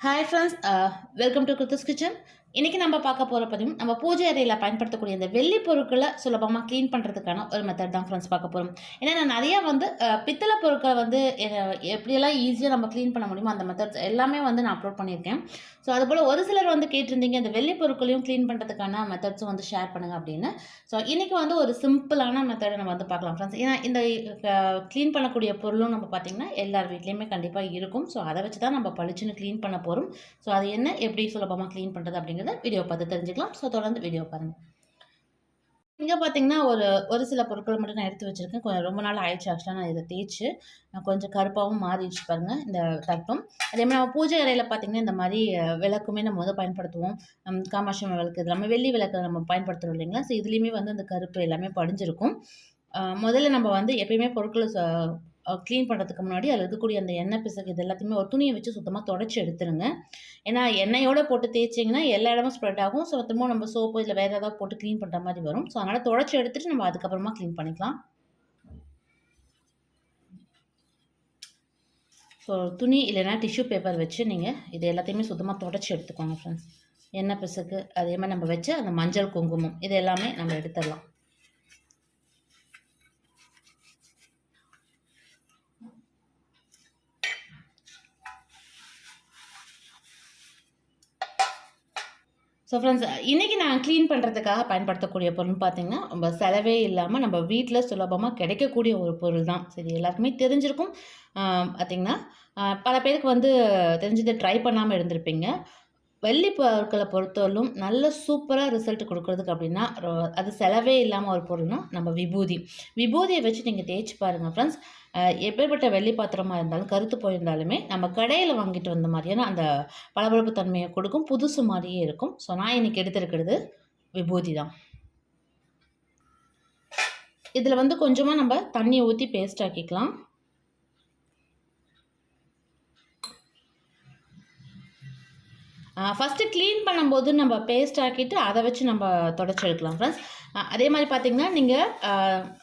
Hi friends, welcome to kirthhuskitchen. இன்றைக்கி நம்ம பார்க்க போகிற பதிவும் நம்ம பூஜை அறையில் பயன்படுத்தக்கூடிய இந்த வெள்ளி பொருட்களை சுலபமாக க்ளீன் பண்ணுறதுக்கான ஒரு மெத்தட் தான் ஃப்ரெண்ட்ஸ் பார்க்க போகிறோம். ஏன்னா நான் நிறையா பித்தளை பொருட்களை எப்படியெல்லாம் ஈஸியாக நம்ம க்ளீன் பண்ண முடியுமோ அந்த மெத்தட்ஸ் எல்லாமே நான் அப்லோட் பண்ணியிருக்கேன். ஸோ அதுபோல் ஒரு சிலர் கேட்டிருந்தீங்க இந்த வெள்ளி பொருட்களையும் க்ளீன் பண்ணுறதுக்கான மெத்தட்ஸும் ஷேர் பண்ணுங்கள் அப்படின்னு. ஸோ இன்றைக்கி ஒரு சிம்பிளான மெத்தடை நம்ம பார்க்கலாம் ஃப்ரெண்ட்ஸ். ஏன்னா இந்த க்ளீன் பண்ணக்கூடிய பொருளும் நம்ம பார்த்திங்கன்னா எல்லார் வீட்லேயுமே கண்டிப்பாக இருக்கும். ஸோ அதை வச்சு தான் நம்ம பளிச்சுன்னு க்ளீன் பண்ண போகிறோம். ஸோ அது என்ன எப்படி சுலபமாக க்ளீன் பண்ணுறது அப்படிங்கிறது வீடியோ பார்த்து தெரிஞ்சுக்கலாம். ஸோ தொடர்ந்து வீடியோ பாருங்கள். இங்கே பார்த்தீங்கன்னா ஒரு சில பொருட்கள் மட்டும் நான் எடுத்து வச்சுருக்கேன். கொஞ்சம் ரொம்ப நாள் ஆயிடுச்சு ஆக்சுவலாக நான் இதை தேய்ச்சி கொஞ்சம் கருப்பாகவும் மாறிடுச்சு பாருங்கள் இந்த தட்டும். அதேமாதிரி நம்ம பூஜை அறையில் பார்த்திங்கன்னா இந்த மாதிரி விளக்குமே நம்ம பயன்படுத்துவோம். காமாட்சி விளக்கு இது எல்லாமே வெள்ளி விளக்கு நம்ம பயன்படுத்துகிறோம் இல்லைங்களா. ஸோ இதுலேயுமே இந்த கருப்பு எல்லாமே படிஞ்சிருக்கும். முதல்ல நம்ம எப்பயுமே பொருட்களை க்ளீன் பண்ணுறதுக்கு முன்னாடி அதில் இருக்கக்கூடிய அந்த எண்ணெய் பிசுக்கு இது எல்லாத்தையுமே ஒரு துணியை வச்சு சுத்தமாக தொடச்சி எடுத்துருங்க. ஏன்னா எண்ணெயோடு போட்டு தேய்ச்சிங்கன்னா எல்லா இடமும் ஸ்ப்ரெட் ஆகும். ஸோ திரும்ப நம்ம சோப்பு இல்லை வேறு ஏதாவது போட்டு க்ளீன் பண்ணுற மாதிரி வரும். ஸோ அதனால் தொடச்சி எடுத்துகிட்டு நம்ம அதுக்கப்புறமா க்ளீன் பண்ணிக்கலாம். ஸோ துணி இல்லைன்னா டிஷ்யூ பேப்பர் வச்சு நீங்கள் இது எல்லாத்தையுமே சுத்தமாக தொடச்சி எடுத்துக்கோங்க ஃப்ரெண்ட்ஸ். எண்ணெய் பிசுக்கு அதே மாதிரி நம்ம வச்சு அந்த மஞ்சள் குங்குமம் இது எல்லாமே நம்ம எடுத்துடலாம். ஸோ ஃப்ரெண்ட்ஸ், இன்றைக்கி நான் க்ளீன் பண்ணுறதுக்காக பயன்படுத்தக்கூடிய பொருள்னு பார்த்திங்கன்னா நம்ம செலவே இல்லாமல் நம்ம வீட்டில் சுலபமாக கிடைக்கக்கூடிய ஒரு பொருள் தான். சரி, எல்லாருக்குமே தெரிஞ்சிருக்கும். பார்த்திங்கன்னா பல பேருக்கு தெரிஞ்சதை ட்ரை பண்ணாமல் இருந்திருப்பீங்க. வெள்ளி பொருட்களை பொறுத்தவரையிலும் நல்ல சூப்பராக ரிசல்ட் கொடுக்குறதுக்கு அப்படின்னா அது செலவே இல்லாமல் ஒரு பொருள்னா நம்ம விபூதியை வச்சு நீங்கள் தேய்ச்சி பாருங்கள் ஃப்ரெண்ட்ஸ். எப்பேற்பட்ட வெள்ளி பாத்திரமாக இருந்தாலும் கருத்து போயிருந்தாலுமே நம்ம கடையில் வாங்கிட்டு வந்த மாதிரியான அந்த பளபளப்பு தன்மையை கொடுக்கும், புதுசு மாதிரியே இருக்கும். ஸோ நான் இன்றைக்கி எடுத்துருக்கிறது விபூதி தான். இதில் கொஞ்சமாக நம்ம தண்ணி ஊற்றி பேஸ்ட் ஆக்கிக்கலாம். ஃபஸ்ட்டு க்ளீன் பண்ணும்போது நம்ம பேஸ்ட் ஆக்கிட்டு அதை வச்சு நம்ம தொடச்சி எடுக்கலாம் ஃப்ரெண்ட்ஸ். அதே மாதிரி பார்த்திங்கன்னா நீங்கள்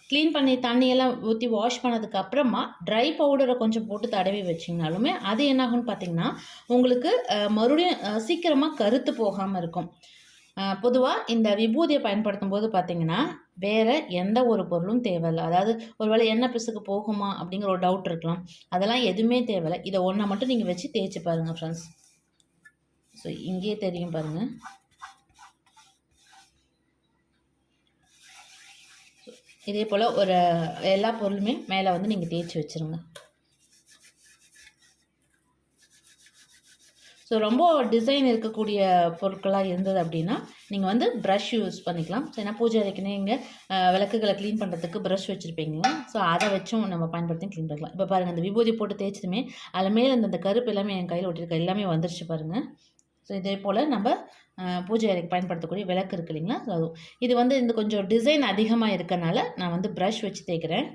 க்ளீன் பண்ணி தண்ணியெல்லாம் ஊற்றி வாஷ் பண்ணதுக்கப்புறமா ட்ரை பவுடரை கொஞ்சம் போட்டு தடவி வச்சிங்கனாலுமே அது என்னாகும்னு பார்த்திங்கன்னா உங்களுக்கு மறுபடியும் சீக்கிரமாக கருத்து போகாமல் இருக்கும். பொதுவாக இந்த விபூதியை பயன்படுத்தும் போது பார்த்திங்கன்னா வேறு எந்த ஒரு பொருளும் தேவையில்லை. அதாவது ஒருவேளை எண்ணெய் பிசுக்கு போகுமா அப்படிங்கிற ஒரு டவுட் இருக்கலாம். அதெல்லாம் எதுவுமே தேவையில்லை. இதை ஒன்றை மட்டும் நீங்கள் வச்சு தேய்ச்சி பாருங்கள் ஃப்ரெண்ட்ஸ். ஸோ இங்கேயே தெரியும் பாருங்கள். இதே போல் ஒரு எல்லா பொருளுமே மேலே நீங்கள் தேய்ச்சி வச்சுருங்க. ஸோ ரொம்ப டிசைன் இருக்கக்கூடிய பொருட்களாக இருந்தது அப்படின்னா நீங்கள் ப்ரஷ் யூஸ் பண்ணிக்கலாம். ஸோ ஏன்னா பூஜை அறைக்குன்னு இங்கே விளக்குகளை க்ளீன் பண்ணுறதுக்கு ப்ரஷ் வச்சுருப்பீங்க. ஸோ அதை வச்சும் நம்ம பயன்படுத்தி க்ளீன் பண்ணிக்கலாம். இப்போ பாருங்கள், அந்த விபூதி போட்டு தேய்ச்சதுமே அதில் மேலே அந்த கருப்பு எல்லாமே என் கையில் ஒட்டியிருக்க எல்லாமே வந்துருச்சு பாருங்கள். ஸோ இதே போல் நம்ம பூஜை அறைக்கு பயன்படுத்தக்கூடிய விளக்கு இருக்குது இல்லைங்களா. ஸோ இது இந்த கொஞ்சம் டிசைன் அதிகமாக இருக்கனால நான் ப்ரஷ் வச்சு தேய்க்கிறேன்.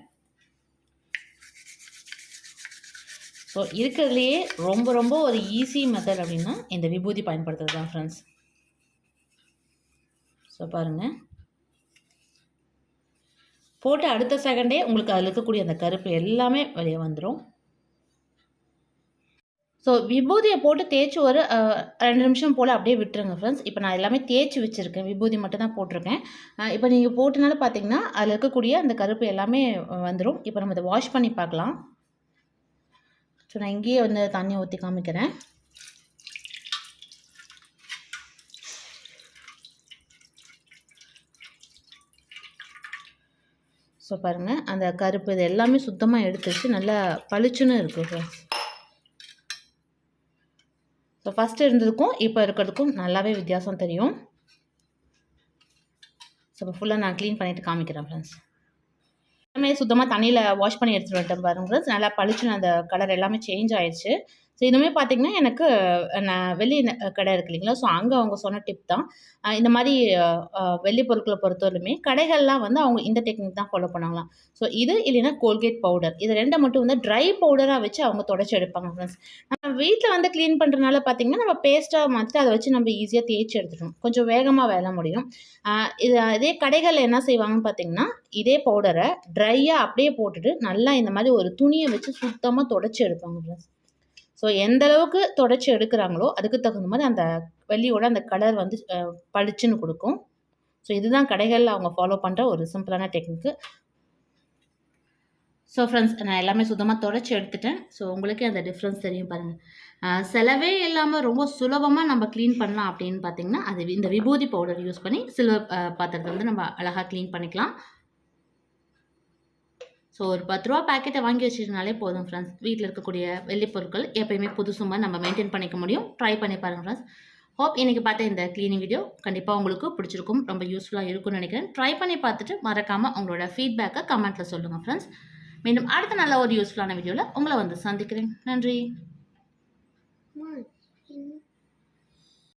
ஸோ இருக்கிறதுலையே ரொம்ப ரொம்ப ஒரு ஈஸி மெத்தட் அப்படின்னா இந்த விபூதி பயன்படுத்துறது தான் ஃப்ரெண்ட்ஸ். ஸோ பாருங்கள், போட்டு அடுத்த செகண்டே உங்களுக்கு அதில் இருக்கக்கூடிய அந்த கருப்பு எல்லாமே வெளியே வந்துடும். ஸோ விபூதியை போட்டு தேய்ச்சி ஒரு 2 நிமிஷம் போல் அப்படியே விட்டுருங்க ஃப்ரெண்ட்ஸ். இப்போ நான் எல்லாமே தேய்ச்சி வச்சுருக்கேன், விபூதி மட்டும் தான் போட்டிருக்கேன். இப்போ நீங்கள் போட்டனால பார்த்தீங்கன்னா அதில் இருக்கக்கூடிய அந்த கருப்பு எல்லாமே வந்துடும். இப்போ நம்ம இதை வாஷ் பண்ணி பார்க்கலாம். ஸோ நான் இங்கேயே தண்ணி ஊற்றி காமிக்கிறேன். ஸோ பாருங்கள், அந்த கருப்பு இது எல்லாமே சுத்தமாக எடுத்துச்சு, நல்லா பளிச்சுன்னு இருக்குது ஃப்ரெண்ட்ஸ். ஸோ ஃபஸ்ட்டு இருந்ததுக்கும் இப்போ இருக்கிறதுக்கும் நல்லாவே வித்தியாசம் தெரியும். ஸோ இப்போ ஃபுல்லாக நான் க்ளீன் பண்ணிவிட்டு காமிக்கிறேன் ஃப்ரெண்ட்ஸ். எல்லாமே சுத்தமாக தண்ணியில் வாஷ் பண்ணி எடுத்துகிட்டு வந்துட்டேன் பாருங்கள் ஃப்ரெண்ட்ஸ். நல்லா பளிச்சுன்னு அந்த கலர் எல்லாமே சேஞ்ச் ஆயிடுச்சு. ஸோ இதுவுமே பார்த்திங்கன்னா எனக்கு நான் வெள்ளி கடை இருக்கு இல்லைங்களா. ஸோ அங்கே அவங்க சொன்ன டிப் தான். இந்த மாதிரி வெள்ளி பொருட்களை பொறுத்தவரையுமே கடைகள்லாம் அவங்க இந்த டெக்னிக் தான் ஃபாலோ பண்ணாங்களாம். ஸோ இது இல்லைன்னா கோல்கேட் பவுடர், இது ரெண்டை மட்டும் ட்ரை பவுடராக வச்சு அவங்க தொடச்சி எடுப்பாங்க ஃப்ரெண்ட்ஸ். நம்ம வீட்டில் க்ளீன் பண்ணுறதுனால பார்த்திங்கன்னா நம்ம பேஸ்ட்டாக மாற்றிட்டு அதை வச்சு நம்ம ஈஸியாக தேய்ச்சி எடுத்துட்டோம், கொஞ்சம் வேகமாக வேலை முடியும். இதே கடைகளில் என்ன செய்வாங்கன்னு பார்த்திங்கன்னா இதே பவுடரை ட்ரையாக அப்படியே போட்டுட்டு நல்லா இந்த மாதிரி ஒரு துணியை வச்சு சுத்தமாக தொடச்சி எடுப்பாங்க ஃப்ரெண்ட்ஸ். ஸோ எந்த அளவுக்கு தொடச்சி எடுக்கிறாங்களோ அதுக்கு தகுந்த மாதிரி அந்த வெள்ளியோட அந்த கலர் வந்து பளிச்சுன்னு கொடுக்கும். ஸோ இதுதான் கடைகளில் அவங்க ஃபாலோ பண்ணுற ஒரு சிம்பிளான டெக்னிக்கு. ஸோ ஃப்ரெண்ட்ஸ், நான் எல்லாமே சுத்தமாக தொடச்சி எடுத்துட்டேன். ஸோ உங்களுக்கே அந்த டிஃப்ரென்ஸ் தெரியும் பாருங்கள். செலவே இல்லாமல் ரொம்ப சுலபமாக நம்ம க்ளீன் பண்ணலாம் அப்படின்னு பார்த்தீங்கன்னா, அது இந்த விபூதி பவுடர் யூஸ் பண்ணி சில்வர் பாத்திரத்தை வந்து நம்ம அழகாக க்ளீன் பண்ணிக்கலாம். ஸோ ஒரு 10 ரூபா பேக்கெட்டை வாங்கி வச்சுருந்தாலே போதும் ஃப்ரெண்ட்ஸ். வீட்டில் இருக்கக்கூடிய வெள்ளி பொருட்கள் எப்பயுமே புதுசுமாக நம்ம மெயின்டைன் பண்ணிக்க முடியும். ட்ரை பண்ணி பாருங்கள் ஃப்ரெண்ட்ஸ். ஹோப் இன்றைக்கி பார்த்த இந்த க்ளீனிங் வீடியோ கண்டிப்பாக உங்களுக்கு பிடிச்சிருக்கும், ரொம்ப யூஸ்ஃபுல்லாக இருக்கும்னு நினைக்கிறேன். ட்ரை பண்ணி பார்த்துட்டு மறக்காமல் உங்களோட ஃபீட்பேக்கை கமெண்ட்டில் சொல்லுங்கள் ஃப்ரெண்ட்ஸ். மீண்டும் அடுத்த நல்ல ஒரு யூஸ்ஃபுல்லான வீடியோவில் உங்களை வந்து சந்திக்கிறேன். நன்றி.